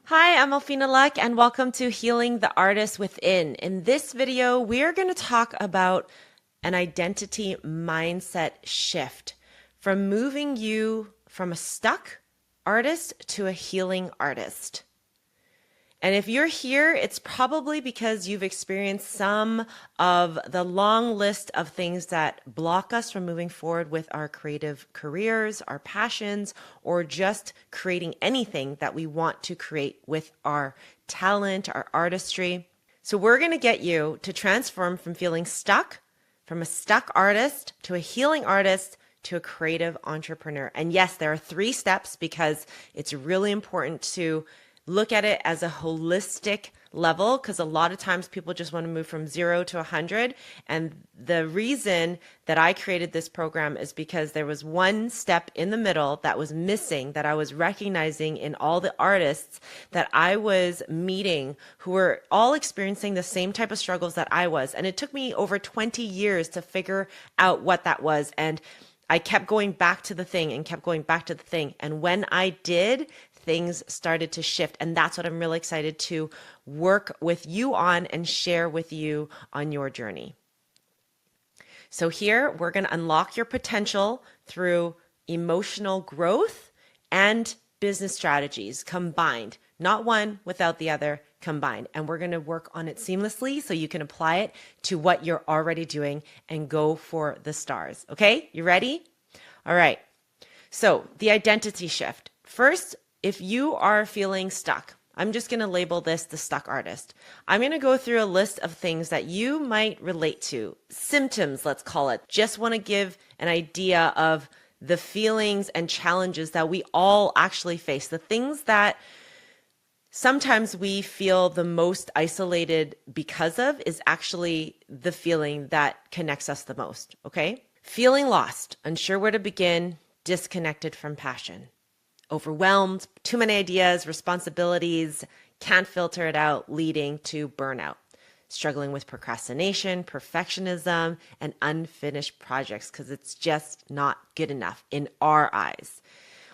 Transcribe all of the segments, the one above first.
Hi, I'm Elfina Luk, and welcome to Healing the Artist Within. In this video, we are going to talk about an identity mindset shift from moving you from a stuck artist to a healing artist. And if you're here, it's probably because you've experienced some of the long list of things that block us from moving forward with our creative careers, our passions, or just creating anything that we want to create with our talent, our artistry. So we're going to get you to transform from feeling stuck, from a stuck artist to a healing artist to a creative entrepreneur. And yes, there are 3 steps because it's really important to look at it as a holistic level, because a lot of times people just want to move from 0 to 100. And the reason that I created this program is because there was one step in the middle that was missing, that I was recognizing in all the artists that I was meeting who were all experiencing the same type of struggles that I was. And it took me over 20 years to figure out what that was. And I kept going back to the thing and kept going back to the thing. And when I did, things started to shift. And that's what I'm really excited to work with you on and share with you on your journey. So here we're going to unlock your potential through emotional growth and business strategies combined, not one without the other, combined. And we're going to work on it seamlessly so you can apply it to what you're already doing and go for the stars. Okay, you ready? All right. So the identity shift. First, if you are feeling stuck, I'm just going to label this the stuck artist. I'm going to go through a list of things that you might relate to. Symptoms, let's call it. Just want to give an idea of the feelings and challenges that we all actually face. The things that sometimes we feel the most isolated because of is actually the feeling that connects us the most, okay? Feeling lost, unsure where to begin, disconnected from passion. Overwhelmed, too many ideas, responsibilities, can't filter it out, leading to burnout. Struggling with procrastination, perfectionism, and unfinished projects because it's just not good enough in our eyes.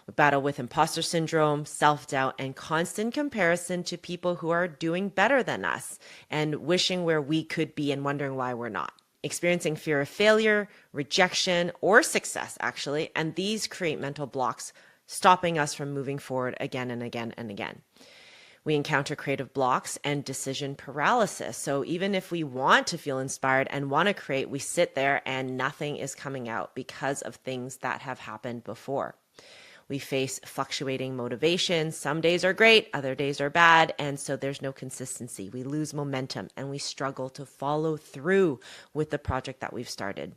We battle with imposter syndrome, self-doubt, and constant comparison to people who are doing better than us and wishing where we could be and wondering why we're not. Experiencing fear of failure, rejection, or success, actually, and these create mental blocks, stopping us from moving forward again and again and again. We encounter creative blocks and decision paralysis. So even if we want to feel inspired and want to create, we sit there and nothing is coming out because of things that have happened before. We face fluctuating motivation. Some days are great, other days are bad, and so there's no consistency. We lose momentum and we struggle to follow through with the project that we've started.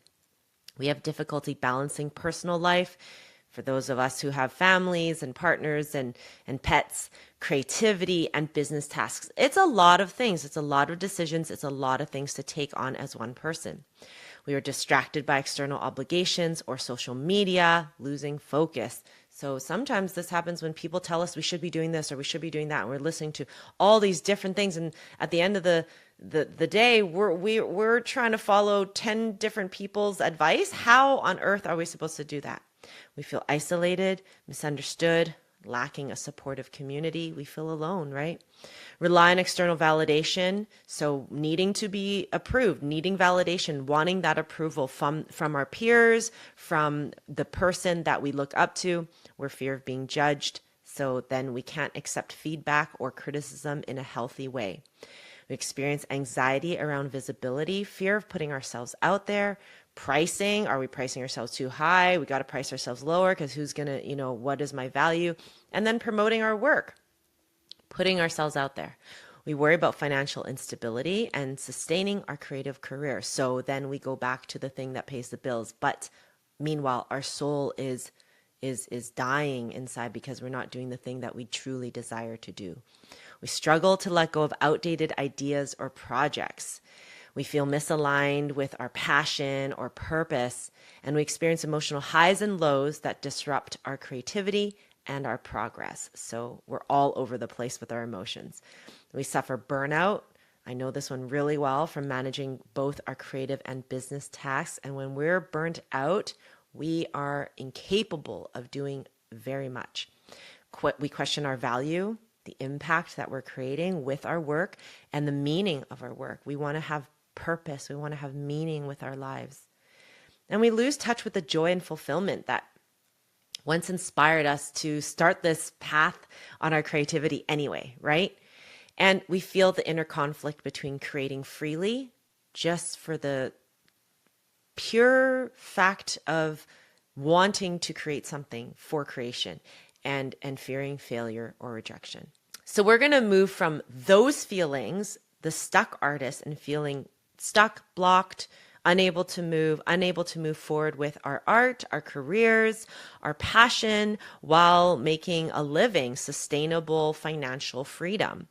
We have difficulty balancing personal life. For those of us who have families and partners and pets, creativity and business tasks. It's a lot of things. It's a lot of decisions. It's a lot of things to take on as one person. We are distracted by external obligations or social media, losing focus. So sometimes this happens when people tell us we should be doing this or we should be doing that. And we're listening to all these different things. And at the end of the day, we're trying to follow 10 different people's advice. How on earth are we supposed to do that? We feel isolated, misunderstood, lacking a supportive community. We feel alone, right? Rely on external validation. So needing to be approved, needing validation, wanting that approval from our peers, from the person that we look up to. We're fear of being judged. So then we can't accept feedback or criticism in a healthy way. We experience anxiety around visibility, fear of putting ourselves out there. Pricing, are we pricing ourselves too high? We got to price ourselves lower because who's going to, what is my value? And then promoting our work, putting ourselves out there. We worry about financial instability and sustaining our creative career. So then we go back to the thing that pays the bills. But meanwhile, our soul is dying inside because we're not doing the thing that we truly desire to do. We struggle to let go of outdated ideas or projects. We feel misaligned with our passion or purpose, and we experience emotional highs and lows that disrupt our creativity and our progress. So we're all over the place with our emotions. We suffer burnout. I know this one really well from managing both our creative and business tasks. And when we're burnt out, we are incapable of doing very much. We question our value. the impact that we're creating with our work and the meaning of our work. We want to have purpose. We want to have meaning with our lives. And we lose touch with the joy and fulfillment that once inspired us to start this path on our creativity anyway, right? And we feel the inner conflict between creating freely just for the pure fact of wanting to create something for creation and fearing failure or rejection. So we're going to move from those feelings, the stuck artist, and feeling stuck, blocked, unable to move forward with our art, our careers, our passion, while making a living, sustainable financial freedom.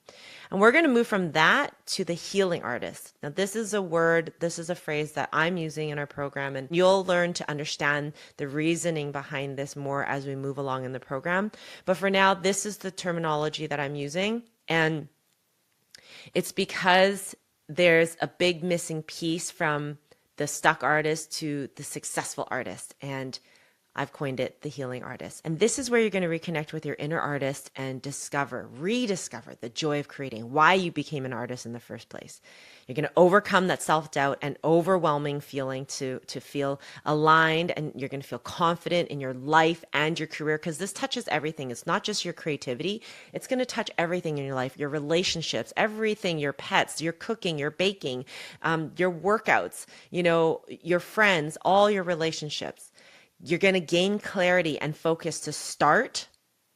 And we're going to move from that to the healing artist. Now, this is a phrase that I'm using in our program, and you'll learn to understand the reasoning behind this more as we move along in the program. But for now, this is the terminology that I'm using. And it's because there's a big missing piece from the stuck artist to the successful artist. And I've coined it the healing artist. And this is where you're going to reconnect with your inner artist and rediscover the joy of creating, why you became an artist in the first place. You're going to overcome that self-doubt and overwhelming feeling to feel aligned, and you're going to feel confident in your life and your career, because this touches everything. It's not just your creativity. It's going to touch everything in your life, your relationships, everything, your pets, your cooking, your baking, your workouts, your friends, all your relationships. You're going to gain clarity and focus to start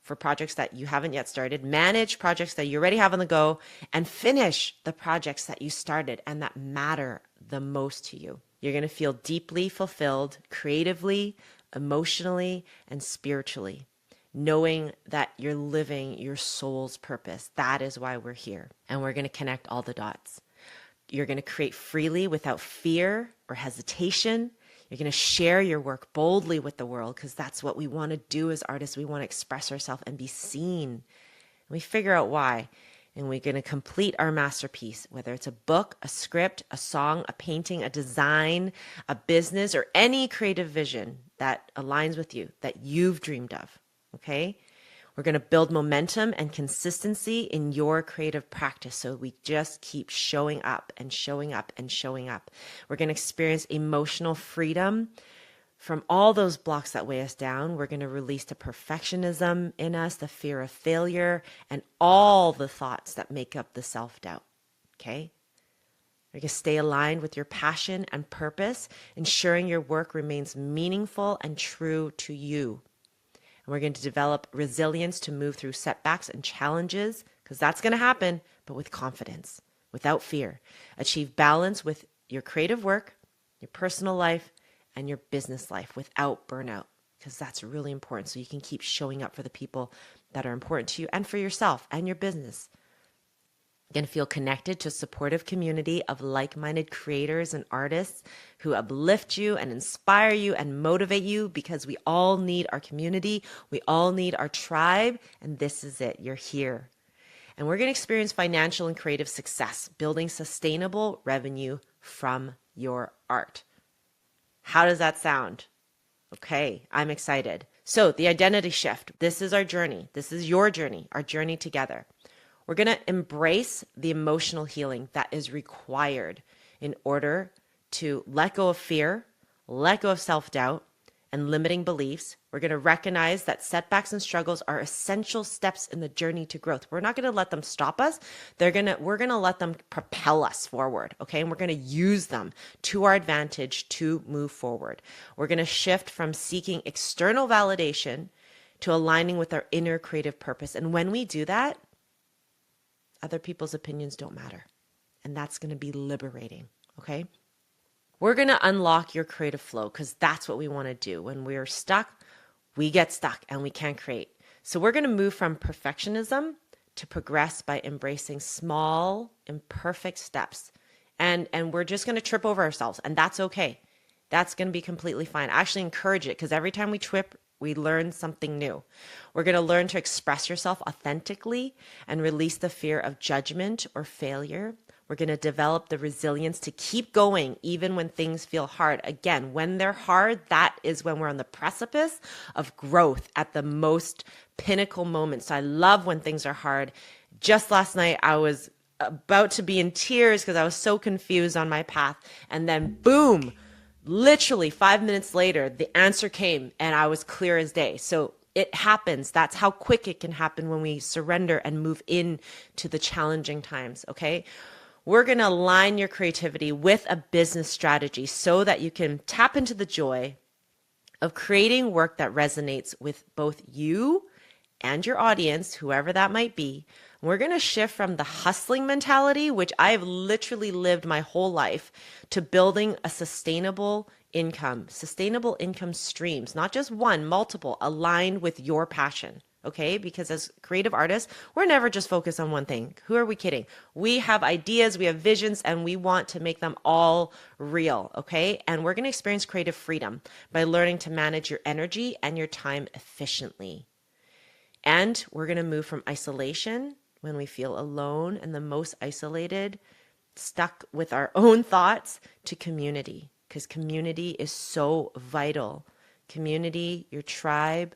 for projects that you haven't yet started, manage projects that you already have on the go, and finish the projects that you started and that matter the most to you. You're going to feel deeply fulfilled creatively, emotionally, and spiritually, knowing that you're living your soul's purpose. That is why we're here. And we're going to connect all the dots. You're going to create freely without fear or hesitation. You're going to share your work boldly with the world, because that's what we want to do as artists. We want to express ourselves and be seen. And we figure out why. And we're going to complete our masterpiece, whether it's a book, a script, a song, a painting, a design, a business, or any creative vision that aligns with you, that you've dreamed of. Okay? We're going to build momentum and consistency in your creative practice, so we just keep showing up and showing up and showing up. We're going to experience emotional freedom from all those blocks that weigh us down. We're going to release the perfectionism in us, the fear of failure, and all the thoughts that make up the self-doubt. Okay? We're going to stay aligned with your passion and purpose, ensuring your work remains meaningful and true to you. And we're going to develop resilience to move through setbacks and challenges, because that's going to happen, but with confidence, without fear. Achieve balance with your creative work, your personal life, and your business life without burnout, because that's really important, so you can keep showing up for the people that are important to you and for yourself and your business. You're going to feel connected to a supportive community of like-minded creators and artists who uplift you and inspire you and motivate you, because we all need our community. We all need our tribe. And this is it. You're here. And we're going to experience financial and creative success, building sustainable revenue from your art. How does that sound? Okay, I'm excited. So the identity shift. This is our journey. This is your journey, our journey together. We're going to embrace the emotional healing that is required in order to let go of fear, let go of self-doubt, and limiting beliefs. We're going to recognize that setbacks and struggles are essential steps in the journey to growth. We're not going to let them stop us. We're going to let them propel us forward, okay? And we're going to use them to our advantage to move forward. We're going to shift from seeking external validation to aligning with our inner creative purpose. And when we do that, other people's opinions don't matter. And that's going to be liberating, okay? We're going to unlock your creative flow, because that's what we want to do. When we're stuck, we get stuck and we can't create. So we're going to move from perfectionism to progress by embracing small, imperfect steps. And we're just going to trip over ourselves, and that's okay. That's going to be completely fine. I actually encourage it, because every time we trip, we learn something new. We're going to learn to express yourself authentically and release the fear of judgment or failure. We're going to develop the resilience to keep going even when things feel hard. Again, when they're hard, that is when we're on the precipice of growth at the most pinnacle moments. So I love when things are hard, Just last night, I was about to be in tears because I was so confused on my path. And then boom, literally 5 minutes later, the answer came and I was clear as day. So it happens. That's how quick it can happen when we surrender and move in to the challenging times. Okay. We're going to align your creativity with a business strategy so that you can tap into the joy of creating work that resonates with both you and your audience, whoever that might be. We're going to shift from the hustling mentality, which I've literally lived my whole life, to building a sustainable income streams, not just one, multiple, aligned with your passion. Okay, because as creative artists, we're never just focused on one thing. Who are we kidding? We have ideas, we have visions, and we want to make them all real. Okay, and we're going to experience creative freedom by learning to manage your energy and your time efficiently. And we're going to move from isolation, when we feel alone and the most isolated, stuck with our own thoughts, to community, because community is so vital. Community, your tribe,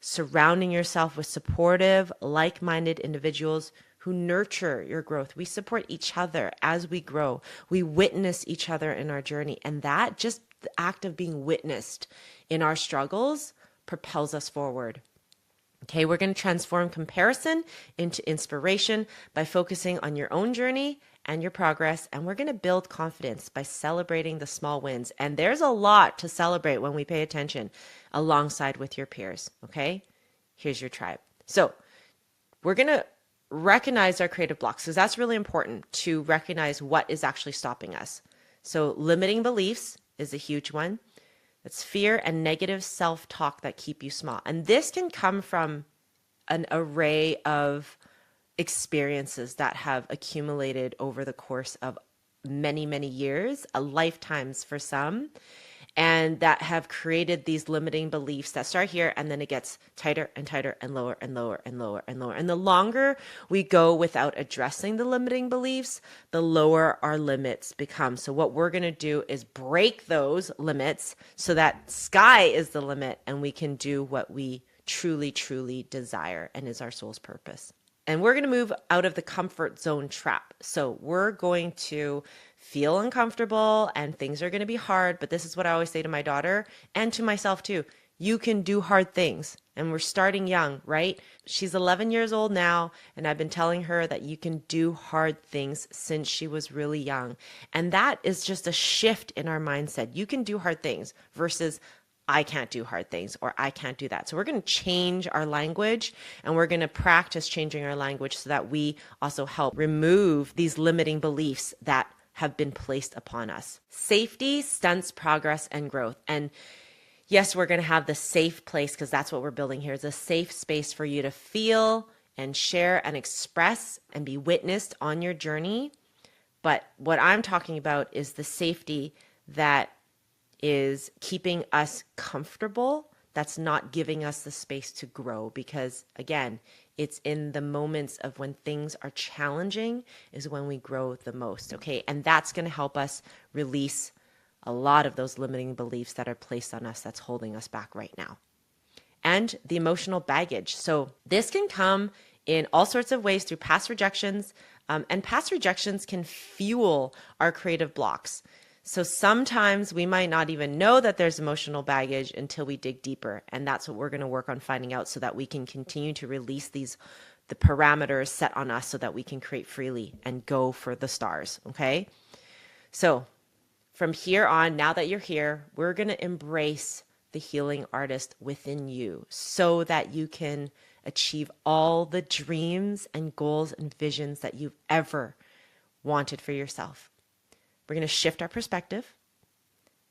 surrounding yourself with supportive, like-minded individuals who nurture your growth. We support each other as we grow. We witness each other in our journey. And that, just the act of being witnessed in our struggles, propels us forward. Okay, we're going to transform comparison into inspiration by focusing on your own journey and your progress. And we're going to build confidence by celebrating the small wins. And there's a lot to celebrate when we pay attention alongside with your peers. Okay, here's your tribe. So we're going to recognize our creative blocks, because that's really important to recognize what is actually stopping us. So limiting beliefs is a huge one. It's fear and negative self-talk that keep you small. And this can come from an array of experiences that have accumulated over the course of many, many years, lifetimes for some, and that have created these limiting beliefs that start here, and then it gets tighter and tighter and lower and lower and lower and lower. And the longer we go without addressing the limiting beliefs, the lower our limits become. So what we're going to do is break those limits so that sky is the limit, and we can do what we truly, truly desire and is our soul's purpose. And we're going to move out of the comfort zone trap. So we're going to feel uncomfortable and things are going to be hard. But this is what I always say to my daughter and to myself too. You can do hard things. And we're starting young, right? She's 11 years old now. And I've been telling her that you can do hard things since she was really young. And that is just a shift in our mindset. You can do hard things versus I can't do hard things, or I can't do that. So we're going to change our language, and we're going to practice changing our language so that we also help remove these limiting beliefs that have been placed upon us. Safety stunts progress and growth. And yes, we're going to have the safe place, because that's what we're building here, is a safe space for you to feel and share and express and be witnessed on your journey. But what I'm talking about is the safety that is keeping us comfortable, that's not giving us the space to grow. Because again, it's in the moments of when things are challenging is when we grow the most. Okay. And that's going to help us release a lot of those limiting beliefs that are placed on us that's holding us back right now. And the emotional baggage. So this can come in all sorts of ways through past rejections, and past rejections can fuel our creative blocks. So sometimes we might not even know that there's emotional baggage until we dig deeper. And that's what we're going to work on finding out, so that we can continue to release the parameters set on us so that we can create freely and go for the stars. Okay. So from here on, now that you're here, we're going to embrace the healing artist within you so that you can achieve all the dreams and goals and visions that you've ever wanted for yourself. We're going to shift our perspective.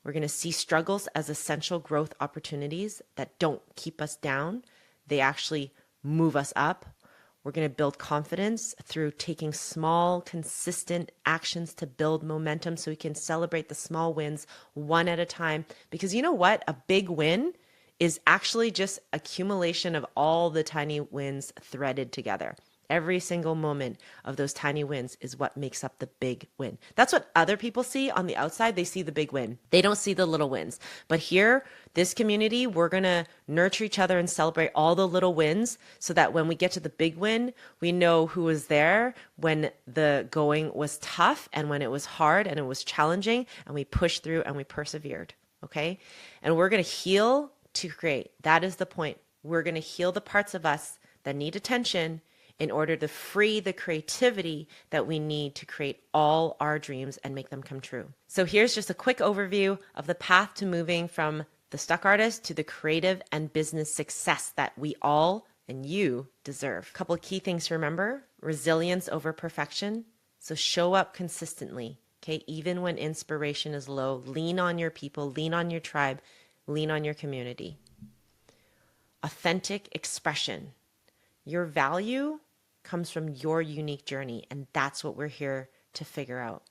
We're going to see struggles as essential growth opportunities that don't keep us down. They actually move us up. We're going to build confidence through taking small, consistent actions to build momentum so we can celebrate the small wins one at a time. Because you know what? A big win is actually just accumulation of all the tiny wins threaded together. Every single moment of those tiny wins is what makes up the big win. That's what other people see on the outside. They see the big win. They don't see the little wins. But here, this community, we're going to nurture each other and celebrate all the little wins so that when we get to the big win, we know who was there when the going was tough and when it was hard and it was challenging, and we pushed through and we persevered. Okay? And we're going to heal to create. That is the point. We're going to heal the parts of us that need attention in order to free the creativity that we need to create all our dreams and make them come true. So here's just a quick overview of the path to moving from the stuck artist to the creative and business success that we all and you deserve. A couple of key things to remember: resilience over perfection. So show up consistently, okay? Even when inspiration is low, lean on your people, lean on your tribe, lean on your community. Authentic expression. Your value comes from your unique journey, and that's what we're here to figure out.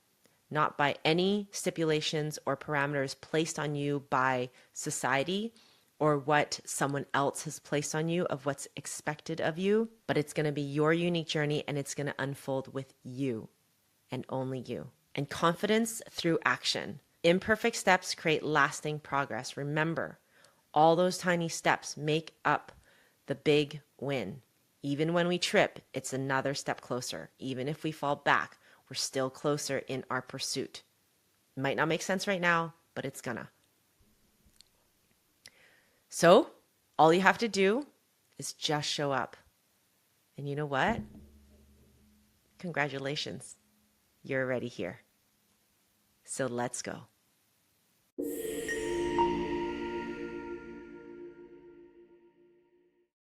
Not by any stipulations or parameters placed on you by society or what someone else has placed on you of what's expected of you, but it's going to be your unique journey, and it's going to unfold with you and only you. And confidence through action. Imperfect steps create lasting progress. Remember, all those tiny steps make up the big win. Even when we trip, it's another step closer. Even if we fall back, we're still closer in our pursuit. It might not make sense right now, but it's gonna. So, all you have to do is just show up. And you know what? Congratulations. You're already here. So let's go.